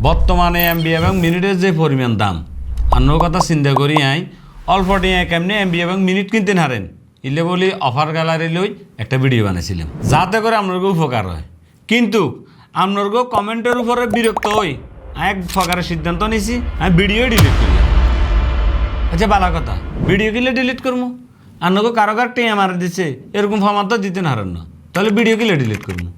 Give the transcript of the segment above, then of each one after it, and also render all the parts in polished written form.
বর্তমানে এমবি এবং মিনিটের যে পরিমাণ দাম অন্য কথা চিন্তা করি আই অল্প টিয়া কেমনি এমবি এবং মিনিট কিনতে হারেন ইলে বলি অফার গ্যালারি লই একটা ভিডিও বানাইছিলাম যাতে করে আপনার উপকার হয়। কিন্তু আপনার কমেন্টের উপরে বিরক্ত হই এক প্রকারের সিদ্ধান্ত নিয়েছি আমি ভিডিও ডিলিট করি। আচ্ছা ভালো কথা, ভিডিও কিলে ডিলিট করবো? আপনাকে কারো টিয়া মারা দিচ্ছে এরকম ফর্মাত তো দিতে হারেন না, তাহলে ভিডিও কিলে ডিলিট করবো?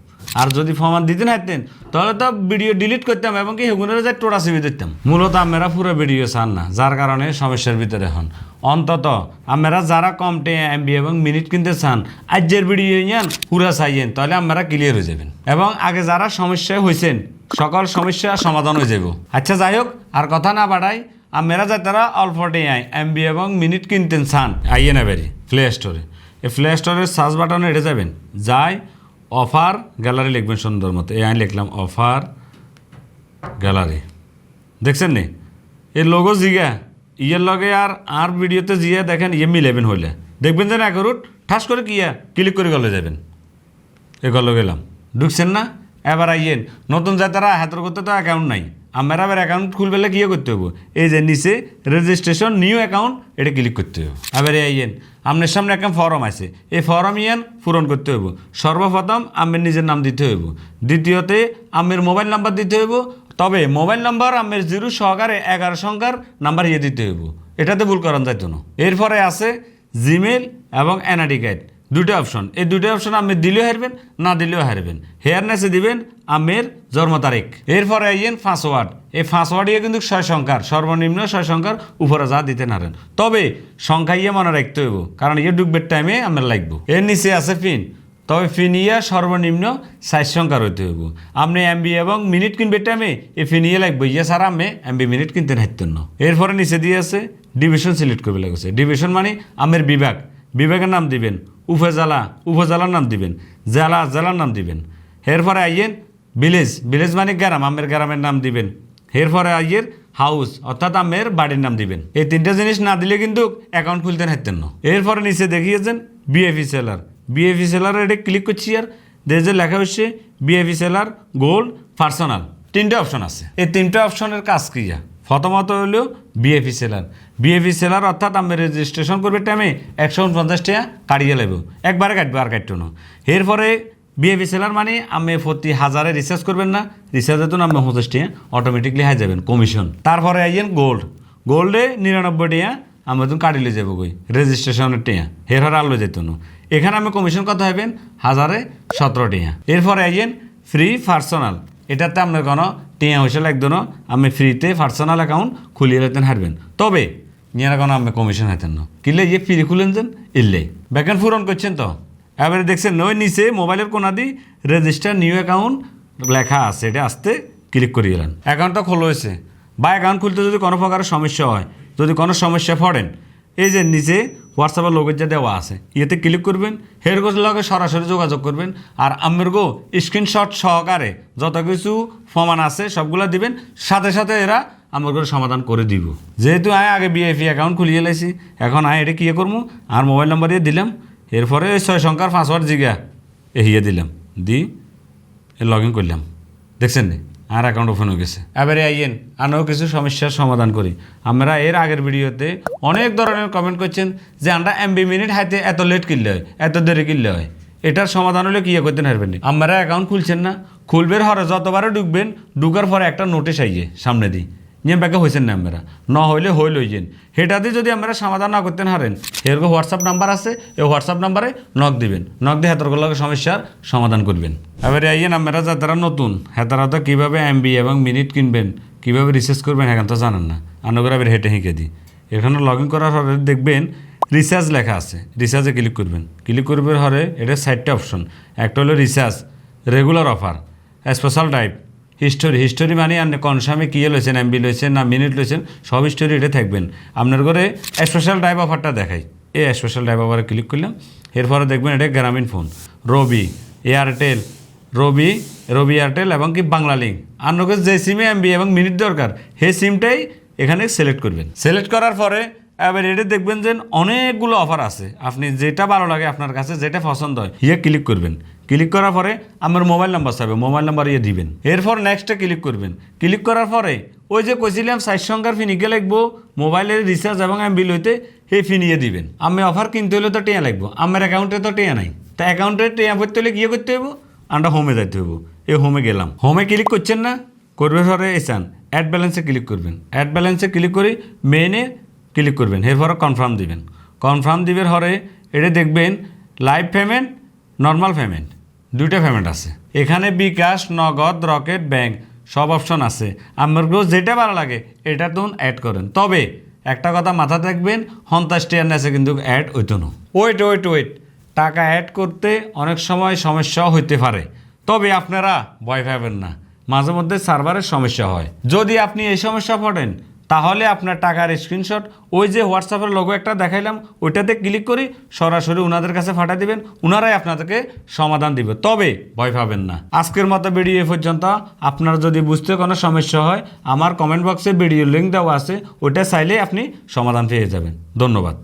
আর যদি ফর্মাত দিতে হারতেন তাহলে তো ভিডিও ডিলিট করতাম এবং কি হেগুনের যে টোটা সিবি দিতাম। মূলত আমরা পুরো ভিডিও চান না, যার কারণে সমস্যার ভিতরে হন। অন্তত আমরা যারা কম টিয়া এমবি এবং মিনিট কিনতে চান আজকের ভিডিও ইয়ান পুরা চাইয়েন, তাহলে আমরা ক্লিয়ার হয়ে যাবেন এবং আগে যারা সমস্যায় হয়েছেন সকল সমস্যা সমাধান হয়ে যাব। আচ্ছা যাই হোক, আর কথা না বাড়াই, আমরা যারা অল্প টিয়ায় এমবি এবং মিনিট কিনতেন চান আইয়ে না বেরি প্লে স্টোরে। এই প্লে স্টোরের সার্চ বাটনে এটে যাবেন, যাই অফার গ্যালারি লিখবেন সুন্দর মতো। এই আমি লিখলাম অফার গ্যালারি, দেখছেন নি এই লোগো জিগা ইয়ের লগে আর ভিডিওতে জিয়া দেখেন ইয়ে মিলেবেন হইলে দেখবেন যে না করুট ঠাস করে কিয়া ক্লিক করে গলে যাবেন। এ গলে গেলাম, ঢুকছেন না? এবার আইয়েন নতুন যাতারা হাতের করতে তো অ্যাকাউন্ট নাই, আমরা আবার অ্যাকাউন্ট খুলবেলে কী করতে হবো? এই যে নিচে রেজিস্ট্রেশন নিউ অ্যাকাউন্ট এটা ক্লিক করতে হবে। এবার আইয়েন আপনার সামনে একটা ফর্ম আছে, এই ফর্ম ইয়ান পূরণ করতে হইব। সর্বপ্রথম আমের নিজের নাম দিতে হইব, দ্বিতীয়তে আমের মোবাইল নাম্বার দিতে হইব। তবে মোবাইল নাম্বার আমের 0 সহকারে 11 সংখ্যার নাম্বার ইয়ে দিতে হইব, এটাতে ভুল করান যাইতো না। এরপরে আছে জিমেল এবং এনআইডি কার্ড, দুটো অপশন। এই দুটো অপশন আপনি দিলেও হারবেন, না দিলেও হারবেন। হেয়ারনেসে দিবেন আমের জন্ম তারিখ। এরপরে আইয়েন পাসওয়ার্ড, এই পাসওয়ার্ড ইয়ে কিন্তু 6 সংখ্যার, সর্বনিম্ন 6 সংখ্যার উপরে যা দিতে নারেন। তবে সংখ্যা ইয়ে মনে রাখতে হইব, কারণ ইয়ে ডুববের টাইমে আমার লাগবো। এর নিচে আছে পিন, তবে পিন ইয়া সর্বনিম্ন 4 সংখ্যার হইতে হইব। আপনি এমবি এবং মিনিট কিনবে টাইমে এই পিন ইয়ে লাগবে, ইয়ে ছাড়া আমি এমবি মিনিট কিনতে হারতেন না। এরপরে নিচে দিয়ে আছে ডিভিশন সিলেক্ট করবে লাগছে। ডিভিশন মানে আমের বিভাগ, বিভাগের নাম দিবেন। উপজেলা, উপজেলার নাম দিবেন। জেলা, জেলার নাম দিবেন। এরপরে আইয়েন ভিলেজ, ভিলেজ মানে গ্রাম, আমের গ্রামের নাম দিবেন। এরপরে আইয়ের হাউস, অর্থাৎ আমের বাড়ির নাম দিবেন। এই 3টা জিনিস না দিলে কিন্তু অ্যাকাউন্ট খুলতে হারতেন না। এরপরে নিচে দেখিয়েছেন বিএফি সেলার, বিএফি সেলার এটা ক্লিক করছি। আর যে লেখা হচ্ছে বিএফি সেলার গোল্ড পার্সোনাল, 3টা অপশন আছে। এই 3টা অপশনের কাজ কি? প্রথমত হলো বিএফি সেলার। বিএফি সেলার অর্থাৎ আমি রেজিস্ট্রেশন করবে টাইমে 150 টাকা কাটিয়ে লাগব, একবারে কাটবে আর কাটতো না। এরপরে বিএফি সেলার মানে আমি প্রতি 1000-এ রিচার্জ করবেন না, রিচার্জে তো নাম 50 টাকা অটোমেটিকলি হয়ে যাবেন কমিশন। তারপরে আইয়েন গোল্ড, গোল্ডে 99 টাকা আমি তো কাটিলে যাবো কই রেজিস্ট্রেশনের টাকা, এরপরে আলো যেত না। এখানে আমি কমিশন কত হবেন 1000-এ 17 টাকা। এরপরে আইয়েন ফ্রি পার্সোনাল, এটাতে আপনার কোনো টিয়া হয়েছে লাগতো না, আমি ফ্রিতে পার্সোনাল অ্যাকাউন্ট খুলিয়ে লেতেন হারবেন। তবে নিয়ে কোনো আমি কমিশন হাতেন না, কিনলে ইয়ে ফ্রি খুলেন যেন ইল্লে ব্যাকেন্ড পূরণ করছেন। তো এবারে দেখছেন ওই নিচে মোবাইলের কোনা দিয়ে রেজিস্টার নিউ অ্যাকাউন্ট লেখা আছে, এটা আসতে ক্লিক করিয়ে এলেন, অ্যাকাউন্টটা খোলা হয়েছে। বা অ্যাকাউন্ট খুলতে যদি কোনো প্রকারের সমস্যা হয়, যদি কোনো সমস্যা পড়েন, এই যে নিচে হোয়াটসঅ্যাপের লোকের যা দেওয়া আছে ইয়েতে ক্লিক করবেন, হেরগোর লগে সরাসরি যোগাযোগ করবেন। আর আমার স্ক্রিনশট সহকারে যত কিছু প্রমাণ আছে সবগুলো দিবেন, সাথে সাথে এরা আমার করে সমাধান করে দিব। যেহেতু আগে বিএফি অ্যাকাউন্ট খুলিয়ে লাইছি, এখন এটা কী করবো আর মোবাইল নাম্বার দিয়ে দিলাম। এরপরে 6 সংখ্যার পাসওয়ার্ড জিগা হিয়ে দিলাম, দি লগ ইন করলাম। দেখছেন নি আর অ্যাকাউন্ট ওপেন হয়ে গেছে। এবারে আইয়েন আরও কিছু সমস্যার সমাধান করি। আমরা এর আগের ভিডিওতে অনেক ধরনের কমেন্ট করছেন যে আমরা এমবি মিনিট হাইতে এত লেট কিনলে হয়, এত দেরি কিনলে হয়। এটার সমাধান হলে কী করতে পারবেন? আমরা অ্যাকাউন্ট খুলছেন না, খুলবের হরে যতবারে ঢুকবেন, ঢুকার পরে একটা নোটিশ আইয়ে সামনে দিই নিয়ে ব্যাকে হয়েছেন না, আমরা ন হইলে হইল হইছেন। সেটাতে যদি আমরা সমাধান না করতে হারেন, এরকম হোয়াটসঅ্যাপ নাম্বার আছে, এই হোয়াটসঅ্যাপ নাম্বারে নক দিবেন, নক দিয়ে হেতরগুলোকে সমস্যার সমাধান করবেন। এবারে আইয়েন আমরা যারা নতুন হেতারা তো কীভাবে এমবি এবং মিনিট কিনবেন, কীভাবে রিচার্জ করবেন এখন তো জানেন না, আনগর আবার হেঁটে হেঁকে দিই। এখানে লগ ইন করার পরে দেখবেন রিচার্জ লেখা আছে, রিচার্জে ক্লিক করবেন। ক্লিক করবার হরে এটা 4টা অপশন। একটা হলো recharge, regular offer, special type, history. History মানে আপনি কোন সময় কী লইছেন, এমবি লইছেন না মিনিট লইছেন, সব হিস্টোরি এটা থাকবেন। আপনার ঘরে স্পেশাল টাইপ অফারটা দেখাই, এই স্পেশাল টাইপ অফারে ক্লিক করলাম। এরপরে দেখবেন এটা গ্রামীণ ফোন, রবি, এয়ারটেল, রবি এয়ারটেল এবং কি বাংলা লিঙ্ক। আপনাকে যে সিমে এমবি এবং মিনিট দরকার সেই সিমটাই এখানে সিলেক্ট করবেন। সিলেক্ট করার পরে এবার এটা দেখবেন যে অনেকগুলো অফার আছে, আপনি যেটা ভালো লাগে আপনার কাছে যেটা পছন্দ হয় হিয়ে ক্লিক করবেন। ক্লিক করার পরে আমার মোবাইল নাম্বার চাইবে, মোবাইল নাম্বার ইয়ে দিবেন। এরপর নেক্সটে ক্লিক করবেন। ক্লিক করার পরে ওই যে কইছিলাম 4 সংখ্যার ফিনিকে লাগবো মোবাইলের রিচার্জ এবং বিল হইতে সেই ফিনিয়ে দিবেন। আমি অফার কিনতে হলে তো টিয়া লাগবো, আমার অ্যাকাউন্টে তো টিয়া নাই। তা অ্যাকাউন্টে টিয়া করতে হলে কী করতে হইব, আমরা হোমে যাইতে হইব। এই হোমে গেলাম, হোমে ক্লিক করছেন না, করবে পরে এসান অ্যাড ব্যালেন্সে ক্লিক করবেন। অ্যাড ব্যালেন্সে ক্লিক করে মেইনে ক্লিক করবেন। এরপরে কনফার্ম দিবেন। কনফার্ম দিবের হরে এটা দেখবেন লাইভ পেমেন্ট, নর্মাল পেমেন্ট, দুইটা পেমেন্ট আছে এখানে। বিকাশ, নগদ, রকেট, ব্যাংক সব অপশন আছে। আপনাকেও যেটা ভালো লাগে এটা তো অ্যাড করেন। তবে একটা কথা মাথা রাখবেন, 50 টাকার নেছে কিন্তু অ্যাড হইতো না। ওয়েট, টাকা অ্যাড করতে অনেক সময় সমস্যাও হইতে পারে। তবে আপনারা ভয় পাবেন না, মাঝে মধ্যে সার্ভারের সমস্যা হয়। যদি আপনি এই সমস্যা পড়েন তাহলে আপনার টাকার স্ক্রিনশট ওই যে হোয়াটসঅ্যাপের লোগো একটা দেখাইলাম ওইটাতে ক্লিক করে সরাসরি ওনাদের কাছে পাঠিয়ে দিবেন, ওনারাই আপনাদেরকে সমাধান দিবে। তবে ভয় পাবেন না। আজকের মতো ভিডিও এ পর্যন্ত। আপনারা যদি বুঝতে কোনো সমস্যা হয় আমার কমেন্ট বক্সে ভিডিও লিঙ্ক দেওয়া আছে, ওটা চাইলে আপনি সমাধান পেয়ে যাবেন। ধন্যবাদ।